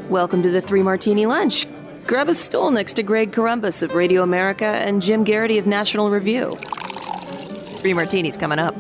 Welcome to the Three Martini Lunch. Grab a stool next to Greg Columbus of Radio America and Jim Garrity of National Review. Three Martinis coming up.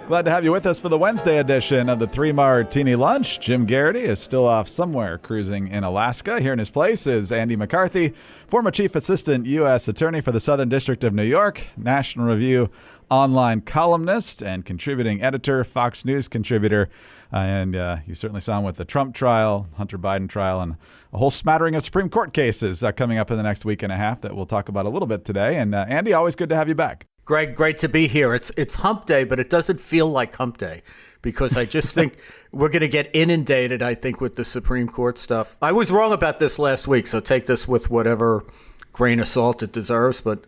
Glad to have you with us for the Wednesday edition of the Three Martini Lunch. Jim Garrity is still off somewhere cruising in Alaska. Here in his place is Andy McCarthy, former Chief Assistant U.S. Attorney for the Southern District of New York, National Review online columnist and contributing editor, Fox News contributor. And you certainly saw him with the Trump trial, Hunter Biden trial, and a whole smattering of Supreme Court cases coming up in the next week and a half that we'll talk about a little bit today. And Andy, always good to have you back. Greg, great to be here. It's hump day, but it doesn't feel like hump day because I just think we're going to get inundated, I think, with the Supreme Court stuff. I was wrong about this last week, so take this with whatever grain of salt it deserves. But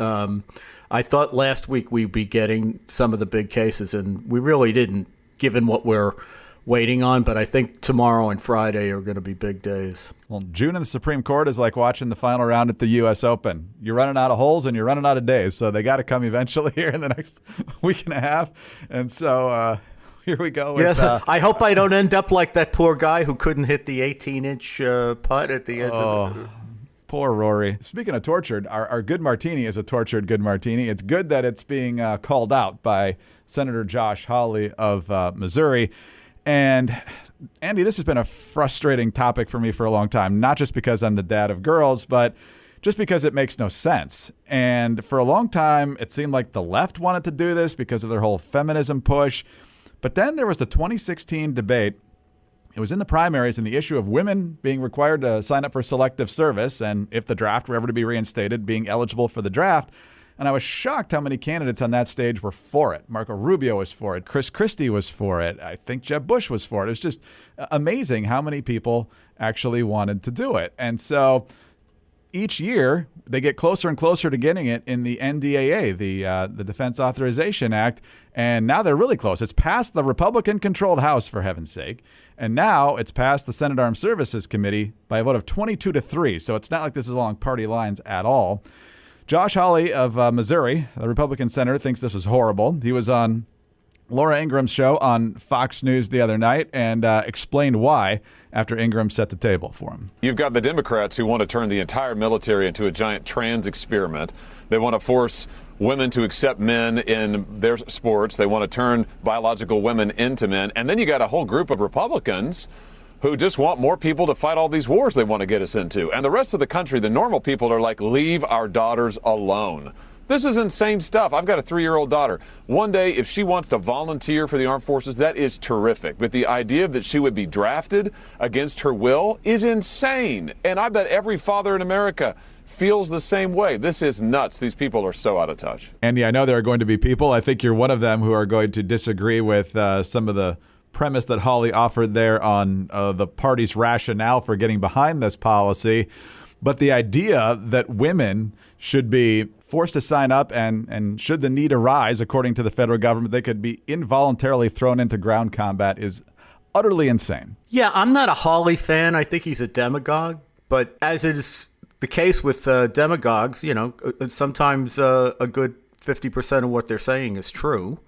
I thought last week we'd be getting some of the big cases, and we really didn't, given what we're waiting on. But I think tomorrow and Friday are going to be big days. Well, June in the Supreme Court is like watching the final round at the U.S. Open. You're running out of holes and you're running out of days. So they got to come eventually here in the next week and a half. And so here we go. With, I hope I don't end up like that poor guy who couldn't hit the 18-inch putt at the end of the... Poor Rory. Speaking of tortured, our good martini is a tortured good martini. It's good that it's being called out by Senator Josh Hawley of Missouri. And Andy, this has been a frustrating topic for me for a long time, not just because I'm the dad of girls, but just because it makes no sense. And for a long time, it seemed like the left wanted to do this because of their whole feminism push. But then there was the 2016 debate. It was in the primaries and the issue of women being required to sign up for Selective Service and if the draft were ever to be reinstated, being eligible for the draft. And I was shocked how many candidates on that stage were for it. Marco Rubio was for it. Chris Christie was for it. I think Jeb Bush was for it. It was just amazing how many people actually wanted to do it. And so each year they get closer and closer to getting it in the NDAA, the Defense Authorization Act. And now they're really close. It's passed the Republican-controlled House, for heaven's sake. And now it's passed the Senate Armed Services Committee by a vote of 22-3. So it's not like this is along party lines at all. Josh Hawley of Missouri, the Republican senator, thinks this is horrible. He was on Laura Ingram's show on Fox News the other night and explained why after Ingram set the table for him. You've got the Democrats who want to turn the entire military into a giant trans experiment. They want to force women to accept men in their sports. They want to turn biological women into men. And then you got a whole group of Republicans who just want more people to fight all these wars they want to get us into. And the rest of the country, the normal people, are like, leave our daughters alone. This is insane stuff. I've got a 3-year-old daughter. One day, if she wants to volunteer for the armed forces, that is terrific. But the idea that she would be drafted against her will is insane. And I bet every father in America feels the same way. This is nuts. These people are so out of touch. Andy, I know there are going to be people, I think you're one of them, who are going to disagree with some of the premise that Hawley offered there on the party's rationale for getting behind this policy. But the idea that women should be forced to sign up and should the need arise, according to the federal government, they could be involuntarily thrown into ground combat is utterly insane. Yeah, I'm not a Hawley fan. I think he's a demagogue. But as is the case with demagogues, you know, sometimes a good 50% of what they're saying is true.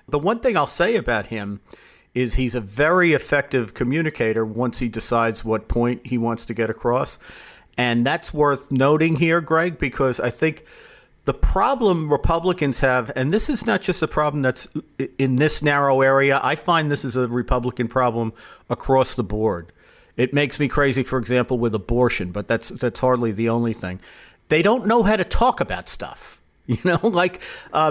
The one thing I'll say about him is he's a very effective communicator once he decides what point he wants to get across. And that's worth noting here, Greg, because I think the problem Republicans have, and this is not just a problem that's in this narrow area, I find this is a Republican problem across the board. It makes me crazy, for example, with abortion, but that's hardly the only thing. They don't know how to talk about stuff. You know, like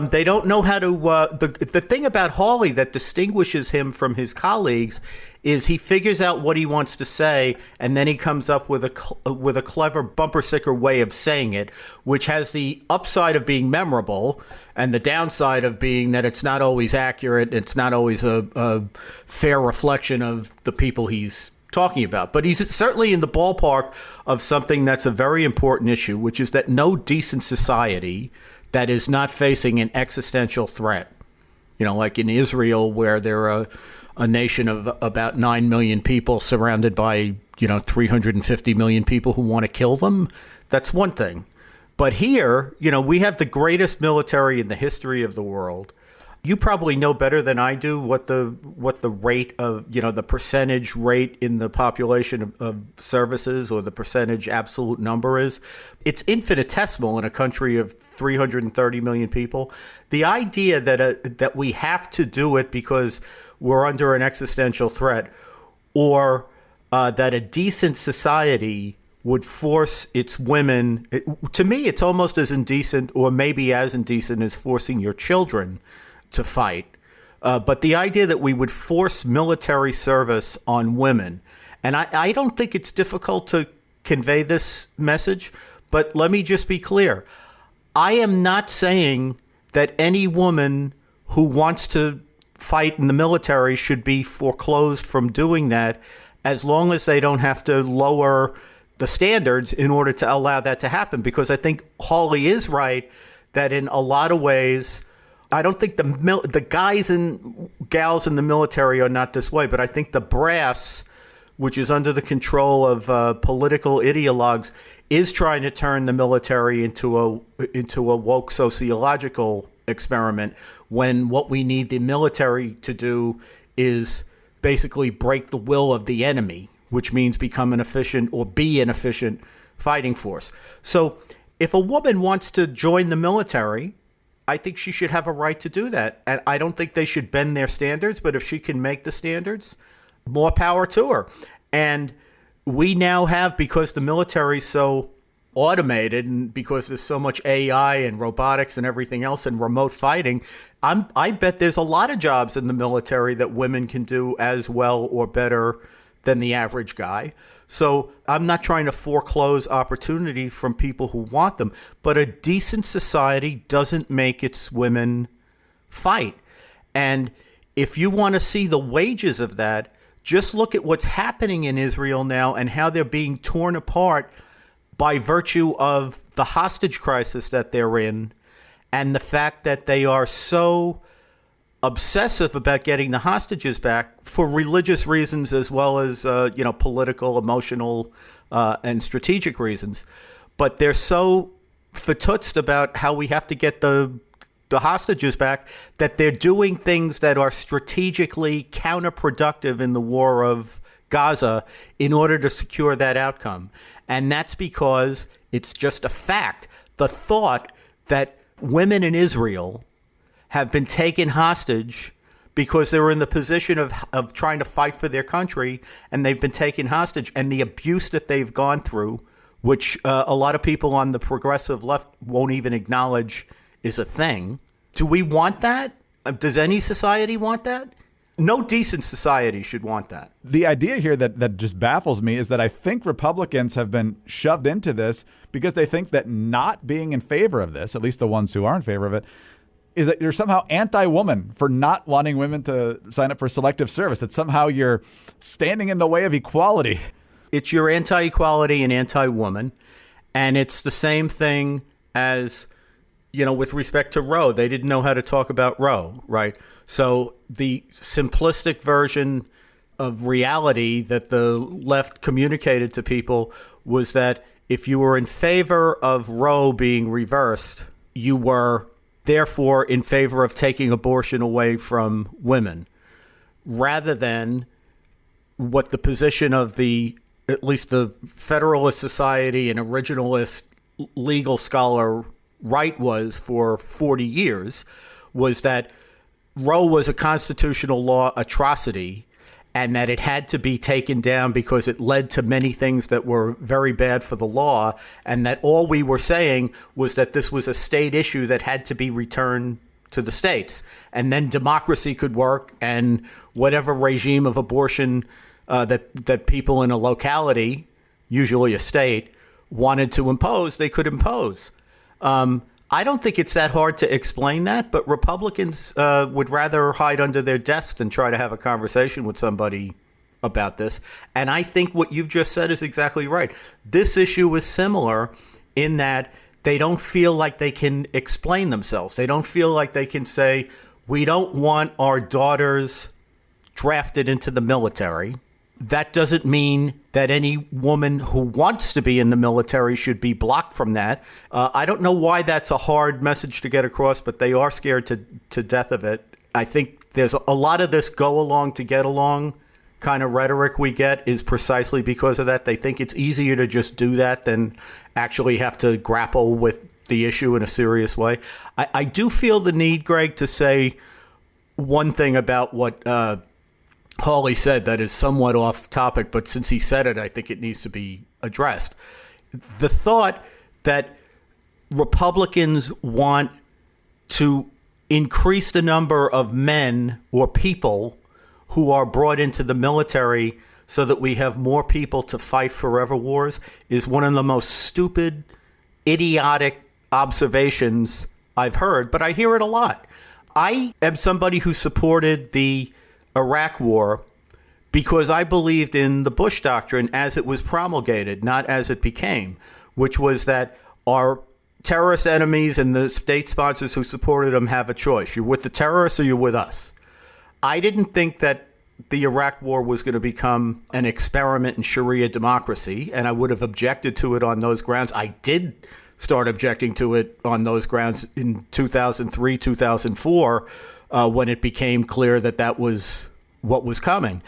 they don't know how to the thing about Hawley that distinguishes him from his colleagues is he figures out what he wants to say, and then he comes up with a clever bumper sticker way of saying it, which has the upside of being memorable and the downside of being that it's not always accurate. It's not always a fair reflection of the people he's talking about. But he's certainly in the ballpark of something that's a very important issue, which is that no decent society that is not facing an existential threat, you know, like in Israel, where they're a nation of about 9 million people surrounded by, 350 million people who want to kill them. That's one thing. But here, we have the greatest military in the history of the world. You probably know better than I do what the rate of, the percentage rate in the population of services, or the percentage absolute number is. It's infinitesimal in a country of 330 million people. The idea that we have to do it because we're under an existential threat, or that a decent society would force its women, to me, it's almost as indecent, or maybe as indecent, as forcing your children to fight. But the idea that we would force military service on women, and I don't think it's difficult to convey this message, but let me just be clear. I am not saying that any woman who wants to fight in the military should be foreclosed from doing that, as long as they don't have to lower the standards in order to allow that to happen. Because I think Hawley is right that in a lot of ways, I don't think the guys and gals in the military are not this way, but I think the brass, which is under the control of political ideologues, is trying to turn the military into a woke sociological experiment, when what we need the military to do is basically break the will of the enemy, which means become an efficient, or be an efficient fighting force. So if a woman wants to join the military, I think she should have a right to do that. And I don't think they should bend their standards, but if she can make the standards, more power to her. And we now have, because the military is so automated, and because there's so much AI and robotics and everything else and remote fighting, I bet there's a lot of jobs in the military that women can do as well or better than the average guy. So I'm not trying to foreclose opportunity from people who want them, but a decent society doesn't make its women fight. And if you want to see the wages of that, just look at what's happening in Israel now and how they're being torn apart by virtue of the hostage crisis that they're in, and the fact that they are so obsessive about getting the hostages back for religious reasons, as well as political, emotional, and strategic reasons. But they're so fatutzed about how we have to get the hostages back that they're doing things that are strategically counterproductive in the war of Gaza in order to secure that outcome. And that's because it's just a fact. The thought that women in Israel have been taken hostage because they were in the position of trying to fight for their country, and they've been taken hostage, and the abuse that they've gone through, which a lot of people on the progressive left won't even acknowledge is a thing. Do we want that? Does any society want that? No decent society should want that. The idea here that just baffles me is that I think Republicans have been shoved into this because they think that not being in favor of this, at least the ones who are in favor of it, is that you're somehow anti-woman for not wanting women to sign up for selective service, that somehow you're standing in the way of equality. It's your anti-equality and anti-woman. And it's the same thing as, with respect to Roe. They didn't know how to talk about Roe, right? So the simplistic version of reality that the left communicated to people was that if you were in favor of Roe being reversed, you were therefore in favor of taking abortion away from women, rather than what the position of at least the Federalist Society and originalist legal scholar Wright was for 40 years, was that Roe was a constitutional law atrocity, and that it had to be taken down because it led to many things that were very bad for the law, and that all we were saying was that this was a state issue that had to be returned to the states, and then democracy could work, and whatever regime of abortion that people in a locality, usually a state, wanted to impose, they could impose. I don't think it's that hard to explain that, but Republicans would rather hide under their desks than try to have a conversation with somebody about this. And I think what you've just said is exactly right. This issue is similar in that they don't feel like they can explain themselves. They don't feel like they can say, we don't want our daughters drafted into the military. That doesn't mean that any woman who wants to be in the military should be blocked from that. I don't know why that's a hard message to get across, but they are scared to death of it. I think there's a lot of this go along to get along kind of rhetoric we get is precisely because of that. They think it's easier to just do that than actually have to grapple with the issue in a serious way. I do feel the need, Greg, to say one thing about what Hawley said that is somewhat off topic, but since he said it, I think it needs to be addressed. The thought that Republicans want to increase the number of men or people who are brought into the military so that we have more people to fight forever wars is one of the most stupid, idiotic observations I've heard, but I hear it a lot. I am somebody who supported the Iraq War because I believed in the Bush Doctrine as it was promulgated, not as it became, which was that our terrorist enemies and the state sponsors who supported them have a choice. You're with the terrorists or you're with us. I didn't think that the Iraq War was going to become an experiment in Sharia democracy, and I would have objected to it on those grounds. I did start objecting to it on those grounds in 2003, 2004, when it became clear that that was what was coming.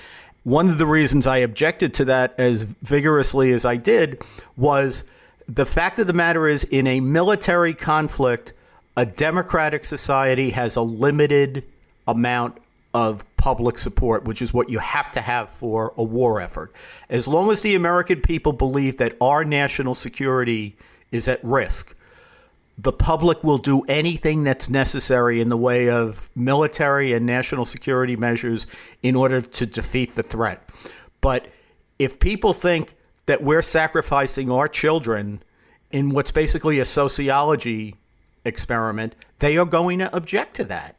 One of the reasons I objected to that as vigorously as I did was the fact of the matter is, in a military conflict, a democratic society has a limited amount of public support, which is what you have to have for a war effort. As long as the American people believe that our national security is at risk, the public will do anything that's necessary in the way of military and national security measures in order to defeat the threat. But if people think that we're sacrificing our children in what's basically a sociology experiment, they are going to object to that.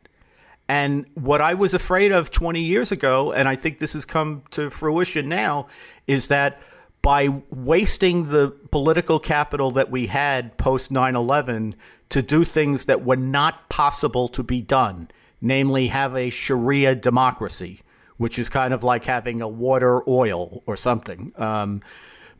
And what I was afraid of 20 years ago, and I think this has come to fruition now, is that by wasting the political capital that we had post 9/11 to do things that were not possible to be done, namely have a Sharia democracy, which is kind of like having a water oil or something.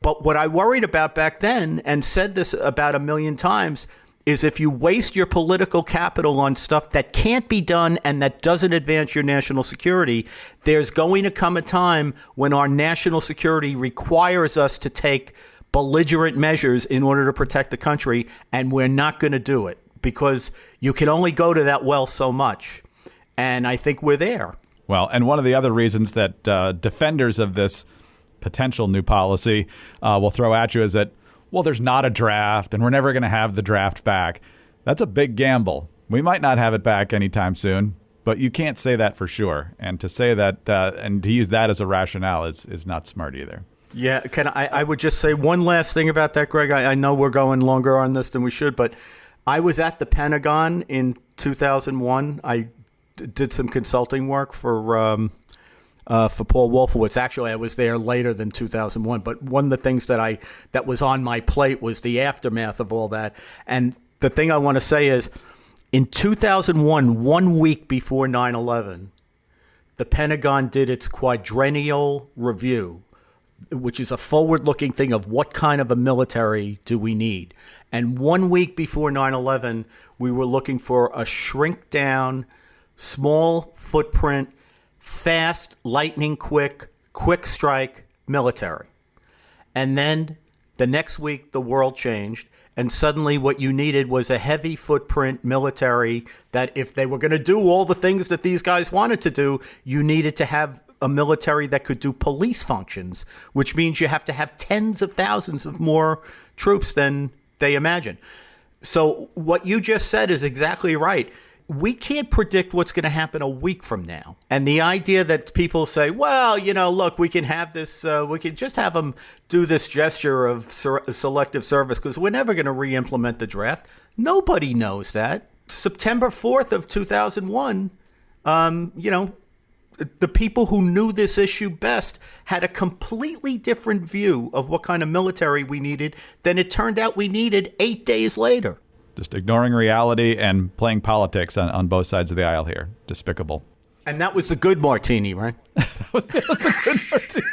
But what I worried about back then, and said this about 1 million times, is if you waste your political capital on stuff that can't be done and that doesn't advance your national security, there's going to come a time when our national security requires us to take belligerent measures in order to protect the country, and we're not going to do it because you can only go to that well so much. And I think we're there. Well, and one of the other reasons that defenders of this potential new policy will throw at you is that, well, there's not a draft and we're never going to have the draft back. That's a big gamble. We might not have it back anytime soon, but you can't say that for sure. And to say that and to use that as a rationale is not smart either. Yeah, I would just say one last thing about that, Greg. I know we're going longer on this than we should, but I was at the Pentagon in 2001. I did some consulting work for Paul Wolfowitz. Actually, I was there later than 2001. But one of the things that was on my plate was the aftermath of all that. And the thing I want to say is, in 2001, 1 week before 9/11, the Pentagon did its quadrennial review, which is a forward-looking thing of what kind of a military do we need. And 1 week before 9/11, we were looking for a shrink-down, small footprint, fast, lightning quick strike military. And then the next week, the world changed. And suddenly what you needed was a heavy footprint military that if they were going to do all the things that these guys wanted to do, you needed to have a military that could do police functions, which means you have to have tens of thousands of more troops than they imagine. So what you just said is exactly right. We can't predict what's going to happen a week from now. And the idea that people say, well, look, we can have this, we can just have them do this gesture of selective service because we're never going to re-implement the draft. Nobody knows that. September 4th of 2001, the people who knew this issue best had a completely different view of what kind of military we needed than it turned out we needed 8 days later. Just ignoring reality and playing politics on both sides of the aisle here. Despicable. And that was the good martini, right? that was a good martini.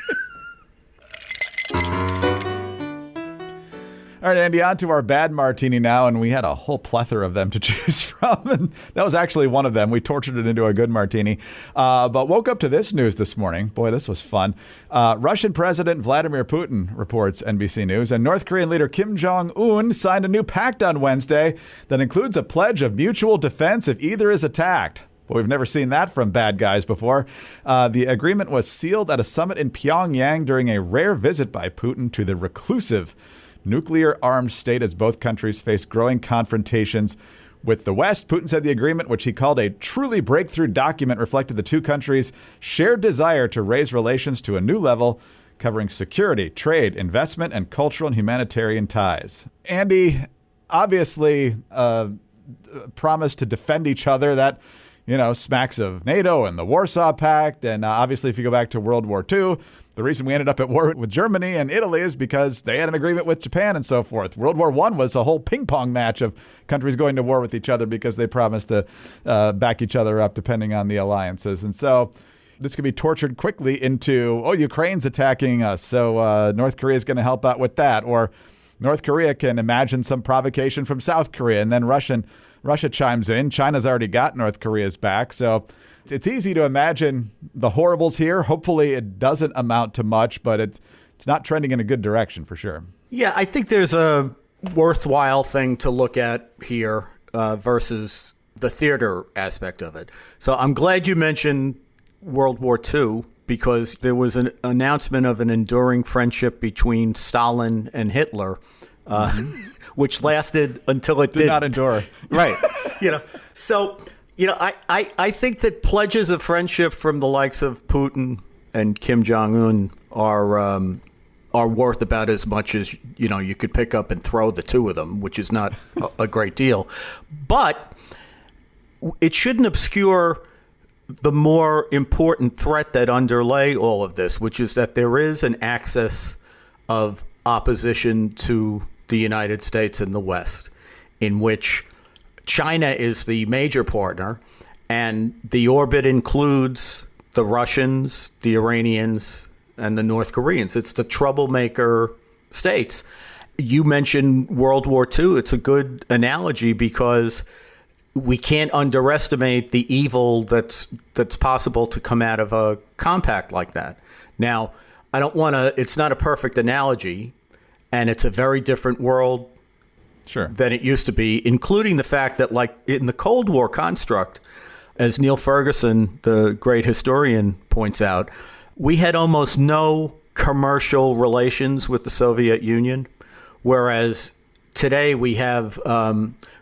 All right, Andy, on to our bad martini now, and we had a whole plethora of them to choose from, and that was actually one of them. We tortured it into a good martini, but woke up to this news this morning. Boy, this was fun. Russian President Vladimir Putin, reports NBC News, and North Korean leader Kim Jong-un signed a new pact on Wednesday that includes a pledge of mutual defense if either is attacked. Well, we've never seen that from bad guys before. The agreement was sealed at a summit in Pyongyang during a rare visit by Putin to the reclusive nuclear-armed state as both countries face growing confrontations with the West. Putin said the agreement, which he called a truly breakthrough document, reflected the two countries' shared desire to raise relations to a new level, covering security, trade, investment, and cultural and humanitarian ties. Andy, obviously, promised to defend each other. That, smacks of NATO and the Warsaw Pact. And obviously, if you go back to World War II, the reason we ended up at war with Germany and Italy is because they had an agreement with Japan and so forth. World War I was a whole ping pong match of countries going to war with each other because they promised to back each other up depending on the alliances. And so this could be tortured quickly into, Ukraine's attacking us, so North Korea is going to help out with that. Or North Korea can imagine some provocation from South Korea, and then Russia chimes in. China's already got North Korea's back, so it's easy to imagine the horribles here. Hopefully it doesn't amount to much, but it's not trending in a good direction for sure. Yeah, I think there's a worthwhile thing to look at here versus the theater aspect of it. So I'm glad you mentioned World War II, because there was an announcement of an enduring friendship between Stalin and Hitler, which lasted until it did not endure. Right. So, I think that pledges of friendship from the likes of Putin and Kim Jong-un are worth about as much as, you could pick up and throw the two of them, which is not a great deal. But it shouldn't obscure the more important threat that underlay all of this, which is that there is an axis of opposition to the United States and the West, in which China is the major partner, and the orbit includes the Russians, the Iranians, and the North Koreans. It's the troublemaker states. You mentioned World War II. It's a good analogy because we can't underestimate the evil that's possible to come out of a compact like that. Now, it's not a perfect analogy, and it's a very different world than it used to be, including the fact that, like, in the Cold War construct, as Neil Ferguson, the great historian, points out, we had almost no commercial relations with the Soviet Union, whereas today we have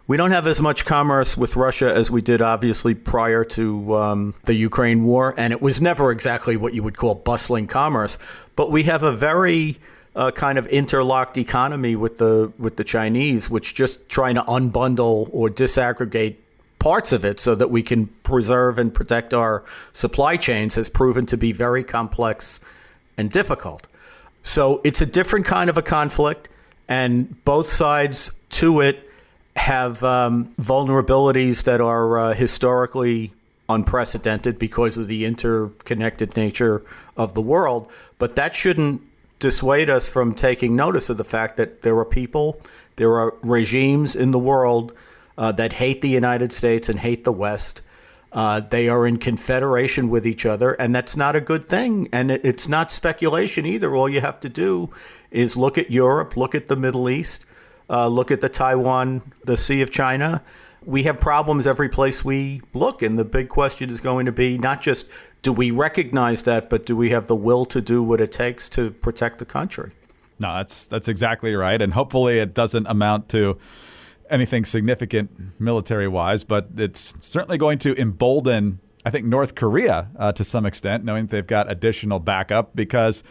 we don't have as much commerce with Russia as we did, obviously, prior to the Ukraine war, and it was never exactly what you would call bustling commerce, but we have a very kind of interlocked economy with the Chinese, which just trying to unbundle or disaggregate parts of it so that we can preserve and protect our supply chains has proven to be very complex and difficult. So it's a different kind of a conflict, and both sides to it have vulnerabilities that are historically unprecedented because of the interconnected nature of the world. But that shouldn't dissuade us from taking notice of the fact that there are regimes in the world that hate the United States and hate the West. They are in confederation with each other, and that's not a good thing. And it's not speculation either. All you have to do is look at Europe, look at the Middle East, look at the Taiwan, the Sea of China. We have problems every place we look, and the big question is going to be not just do we recognize that, but do we have the will to do what it takes to protect the country? No, that's exactly right, and hopefully it doesn't amount to anything significant military-wise, but it's certainly going to embolden, I think, North Korea to some extent, knowing they've got additional backup, because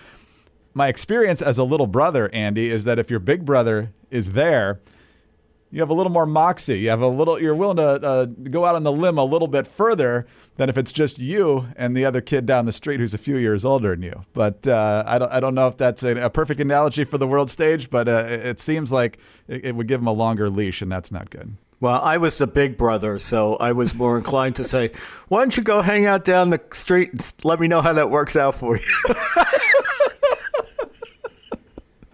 my experience as a little brother, Andy, is that if your big brother is there, you have a little more moxie. You're willing to go out on the limb a little bit further than if it's just you and the other kid down the street who's a few years older than you. But I don't know if that's a perfect analogy for the world stage, but it seems like it would give him a longer leash, and that's not good. Well, I was the big brother, so I was more inclined to say, why don't you go hang out down the street and let me know how that works out for you?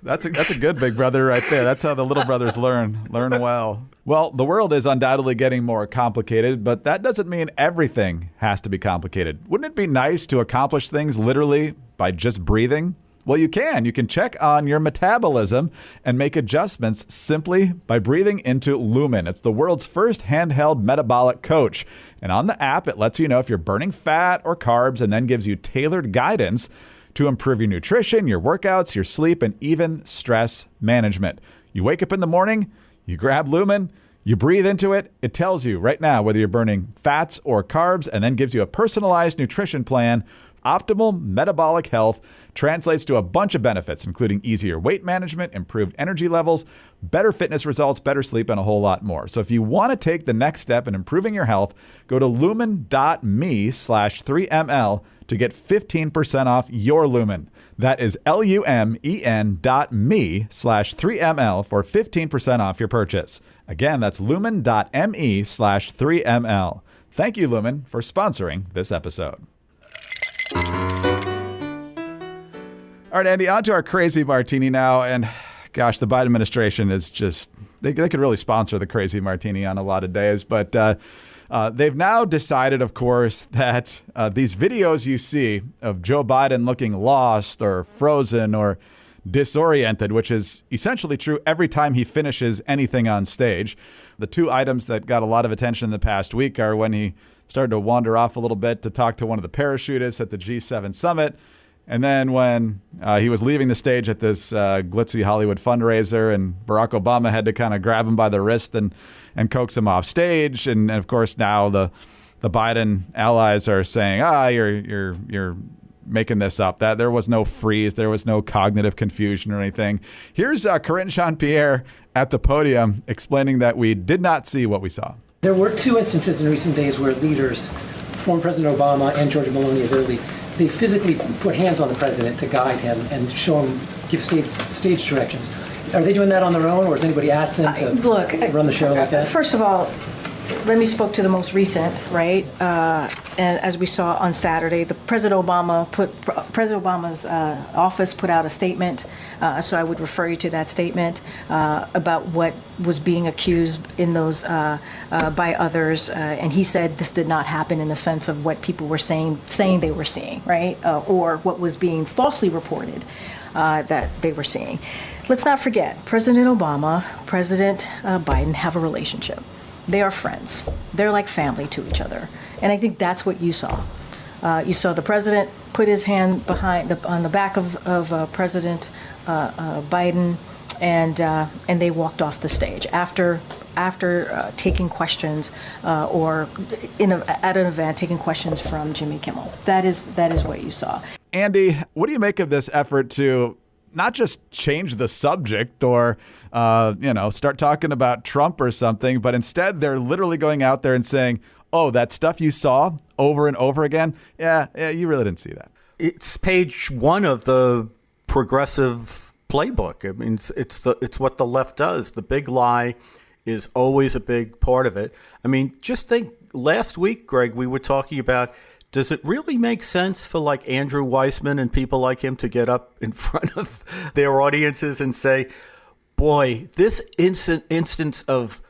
That's a good big brother right there. That's how the little brothers learn well. Well, the world is undoubtedly getting more complicated, but that doesn't mean everything has to be complicated. Wouldn't it be nice to accomplish things literally by just breathing? Well, you can. You can check on your metabolism and make adjustments simply by breathing into Lumen. It's the world's first handheld metabolic coach. And on the app, it lets you know if you're burning fat or carbs and then gives you tailored guidance to improve your nutrition, your workouts, your sleep, and even stress management. You wake up in the morning, you grab Lumen, you breathe into it. It tells you right now whether you're burning fats or carbs and then gives you a personalized nutrition plan. Optimal metabolic health translates to a bunch of benefits, including easier weight management, improved energy levels, better fitness results, better sleep, and a whole lot more. So if you want to take the next step in improving your health, go to lumen.me/3ml to get 15% off your Lumen. That is lumen.me/3ml for 15% off your purchase. Again, that's lumen.me/3ml. Thank you, Lumen, for sponsoring this episode. All right, Andy, on to our crazy martini now. And gosh, the Biden administration is just, they could really sponsor the crazy martini on a lot of days. But they've now decided, of course, that these videos you see of Joe Biden looking lost or frozen or disoriented, which is essentially true every time he finishes anything on stage. The two items that got a lot of attention in the past week are when he started to wander off a little bit to talk to one of the parachutists at the G7 summit. And then when he was leaving the stage at this glitzy Hollywood fundraiser and Barack Obama had to kind of grab him by the wrist and coax him off stage. And of course, now the Biden allies are saying, you're making this up, that there was no freeze, there was no cognitive confusion or anything. Here's Karine Jean-Pierre at the podium explaining that we did not see what we saw. There were two instances in recent days where leaders, former President Obama and George Maloney of Italy, they physically put hands on the president to guide him and show him, give stage directions. Are they doing that on their own, or has anybody asked them to run the show like that? First of all, let me spoke to the most recent, right? And as we saw on Saturday, President Obama's office put out a statement. So I would refer you to that statement about what was being accused in those by others. And he said this did not happen in the sense of what people were saying they were seeing, right? Or what was being falsely reported that they were seeing. Let's not forget, President Obama, President Biden have a relationship. They are friends. They're like family to each other. And I think that's what you saw. You saw the president put his hand on the back of President Biden, and they walked off the stage after taking questions or at an event taking questions from Jimmy Kimmel. That is what you saw. Andy, what do you make of this effort to not just change the subject or start talking about Trump or something, but instead they're literally going out there and saying, oh, that stuff you saw over and over again? Yeah, you really didn't see that. It's page one of the progressive playbook. I mean, it's what the left does. The big lie is always a big part of it. I mean, just think last week, Greg, we were talking about, does it really make sense for like Andrew Weissman and people like him to get up in front of their audiences and say, boy, this instance of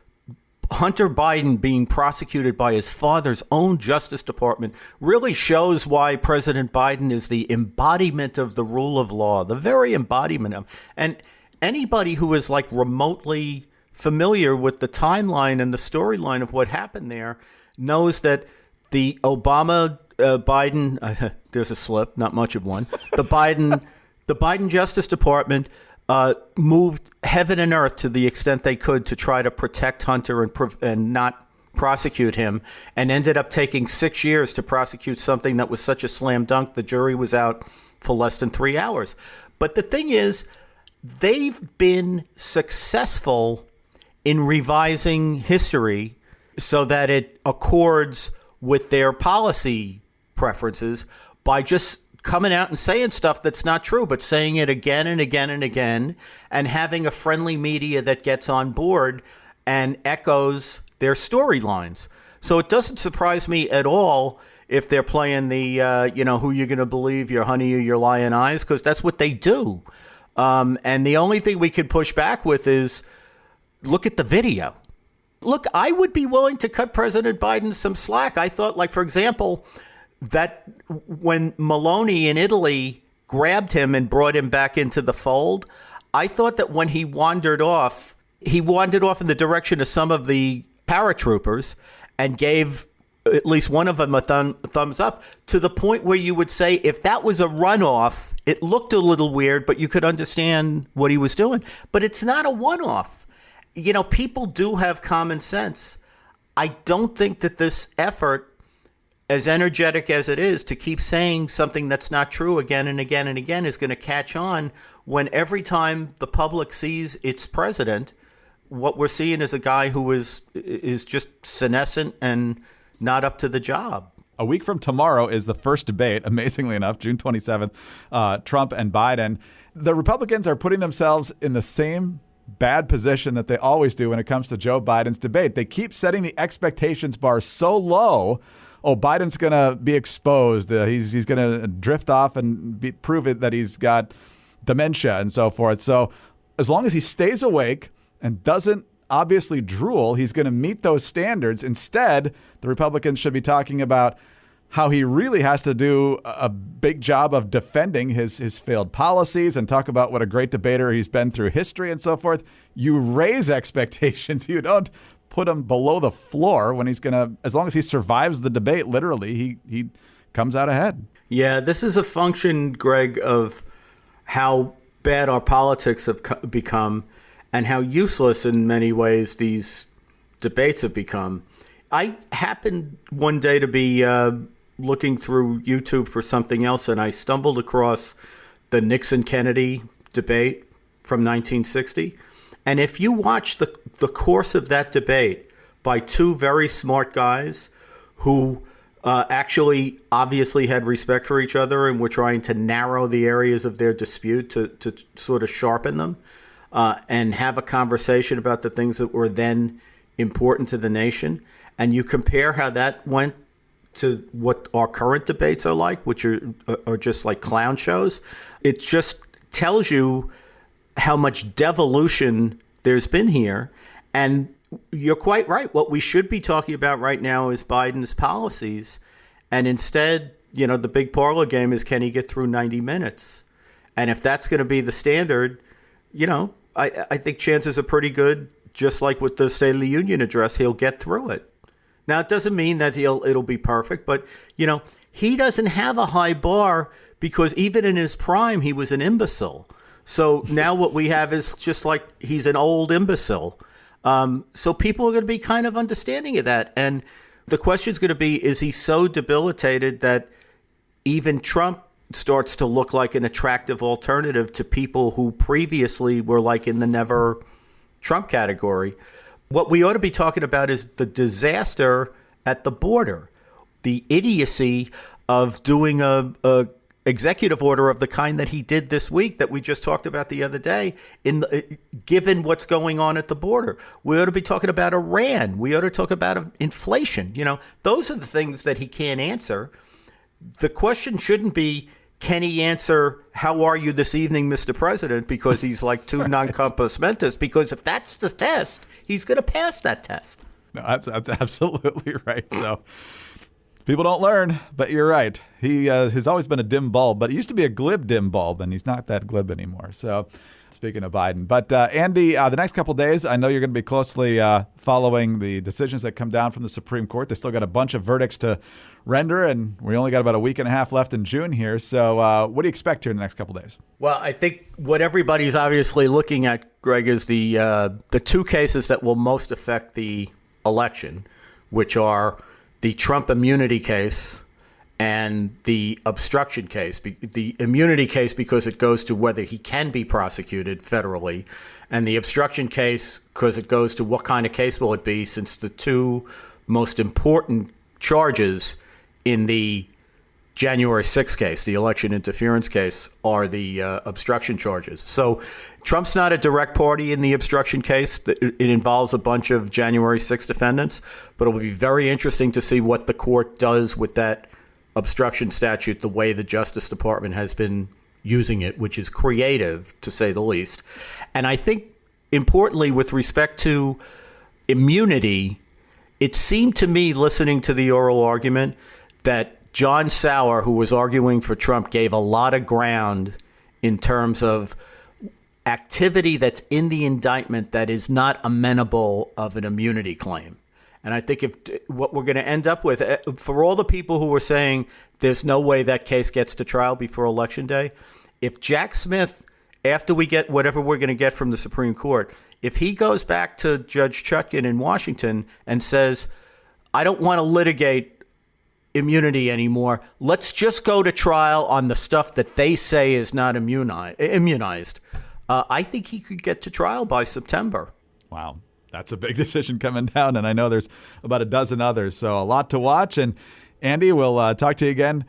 Hunter Biden being prosecuted by his father's own Justice Department really shows why President Biden is the embodiment of the rule of law, the very embodiment of. And anybody who is like remotely familiar with the timeline and the storyline of what happened there knows that the Obama Biden, there's a slip, not much of one. The Biden Justice Department moved heaven and earth to the extent they could to try to protect Hunter and not prosecute him, and ended up taking 6 years to prosecute something that was such a slam dunk. The jury was out for less than 3 hours. But the thing is, they've been successful in revising history so that it accords with their policy preferences by just coming out and saying stuff that's not true, but saying it again and again and again, and having a friendly media that gets on board and echoes their storylines. So it doesn't surprise me at all if they're playing the, who you're going to believe, your honey or your lion eyes, because that's what they do. And the only thing we could push back with is look at the video. Look, I would be willing to cut President Biden some slack. I thought, like, for example, that when Meloni in Italy grabbed him and brought him back into the fold, I thought that when he wandered off in the direction of some of the paratroopers and gave at least one of them a thumbs up, to the point where you would say if that was a runoff, it looked a little weird, but you could understand what he was doing. But it's not a one-off. You know, people do have common sense. I don't think that this effort, as energetic as it is, to keep saying something that's not true again and again and again, is going to catch on when every time the public sees its president, what we're seeing is a guy who is just senescent and not up to the job. A week from tomorrow is the first debate, amazingly enough, June 27th, Trump and Biden. The Republicans are putting themselves in the same bad position that they always do when it comes to Joe Biden's debate. They keep setting the expectations bar so low. Oh, Biden's going to be exposed. He's going to drift off and prove it that he's got dementia and so forth. So as long as he stays awake and doesn't obviously drool, he's going to meet those standards. Instead, the Republicans should be talking about how he really has to do a big job of defending his failed policies and talk about what a great debater he's been through history and so forth. You raise expectations. You don't put him below the floor when he's going to, as long as he survives the debate, literally, he comes out ahead. Yeah, this is a function, Greg, of how bad our politics have become and how useless in many ways these debates have become. I happened one day to be looking through YouTube for something else, and I stumbled across the Nixon-Kennedy debate from 1960. And if you watch the course of that debate by two very smart guys who actually obviously had respect for each other and were trying to narrow the areas of their dispute to sort of sharpen them and have a conversation about the things that were then important to the nation, and you compare how that went to what our current debates are like, which are just like clown shows, it just tells you how much devolution there's been here. And you're quite right. What we should be talking about right now is Biden's policies. And instead, you know, the big parlor game is, can he get through 90 minutes? And if that's going to be the standard, you know, I think chances are pretty good, just like with the State of the Union address, he'll get through it. Now, it doesn't mean that it'll be perfect, but, you know, he doesn't have a high bar because even in his prime, he was an imbecile. So now what we have is just like he's an old imbecile. So people are going to be kind of understanding of that. And the question is going to be, is he so debilitated that even Trump starts to look like an attractive alternative to people who previously were like in the never Trump category? What we ought to be talking about is the disaster at the border, the idiocy of doing a executive order of the kind that he did this week that we just talked about the other day, given what's going on at the border. We ought to be talking about Iran. We ought to talk about inflation. You know, those are the things that he can't answer. The question shouldn't be, can he answer, how are you this evening, Mr. President? Because he's like too non-compos mentis. Because if that's the test, he's going to pass that test. No, that's absolutely right. So people don't learn, but you're right. He has always been a dim bulb, but he used to be a glib dim bulb, and he's not that glib anymore. So speaking of Biden. But Andy, the next couple of days, I know you're going to be closely following the decisions that come down from the Supreme Court. They still got a bunch of verdicts to render, and we only got about a week and a half left in June here. So what do you expect here in the next couple of days? Well, I think what everybody's obviously looking at, Greg, is the two cases that will most affect the election, which are the Trump immunity case and the obstruction case. The immunity case because it goes to whether he can be prosecuted federally, and the obstruction case because it goes to what kind of case will it be, since the two most important charges in the January 6th case, the election interference case, are the obstruction charges. So Trump's not a direct party in the obstruction case. It involves a bunch of January 6th defendants, but it will be very interesting to see what the court does with that obstruction statute, the way the Justice Department has been using it, which is creative, to say the least. And I think, importantly, with respect to immunity, it seemed to me, listening to the oral argument, that John Sauer, who was arguing for Trump, gave a lot of ground in terms of activity that's in the indictment that is not amenable of an immunity claim. And I think if what we're going to end up with, for all the people who were saying there's no way that case gets to trial before Election Day, if Jack Smith, after we get whatever we're going to get from the Supreme Court, if he goes back to Judge Chutkan in Washington and says, I don't want to litigate immunity anymore, let's just go to trial on the stuff that they say is not immunized, I think he could get to trial by September. Wow. That's a big decision coming down, and I know there's about a dozen others, so a lot to watch. And Andy, we'll talk to you again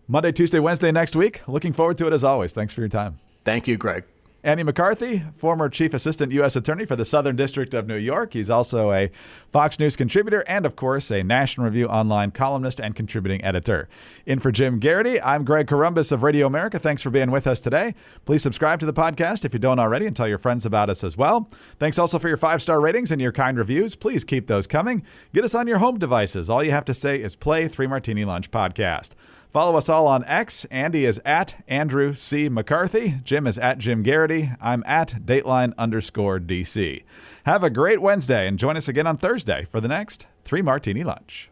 Monday, Tuesday, Wednesday next week. Looking forward to it as always. Thanks for your time. Thank you, Greg. Andy McCarthy, former Chief Assistant U.S. Attorney for the Southern District of New York. He's also a Fox News contributor and, of course, a National Review online columnist and contributing editor. In for Jim Garrity, I'm Greg Corombos of Radio America. Thanks for being with us today. Please subscribe to the podcast if you don't already and tell your friends about us as well. Thanks also for your 5-star ratings and your kind reviews. Please keep those coming. Get us on your home devices. All you have to say is play 3 Martini Lunch Podcast. Follow us all on X. Andy is at Andrew C. McCarthy. Jim is at Jim Garrity. I'm at Dateline_DC. Have a great Wednesday and join us again on Thursday for the next 3 Martini Lunch.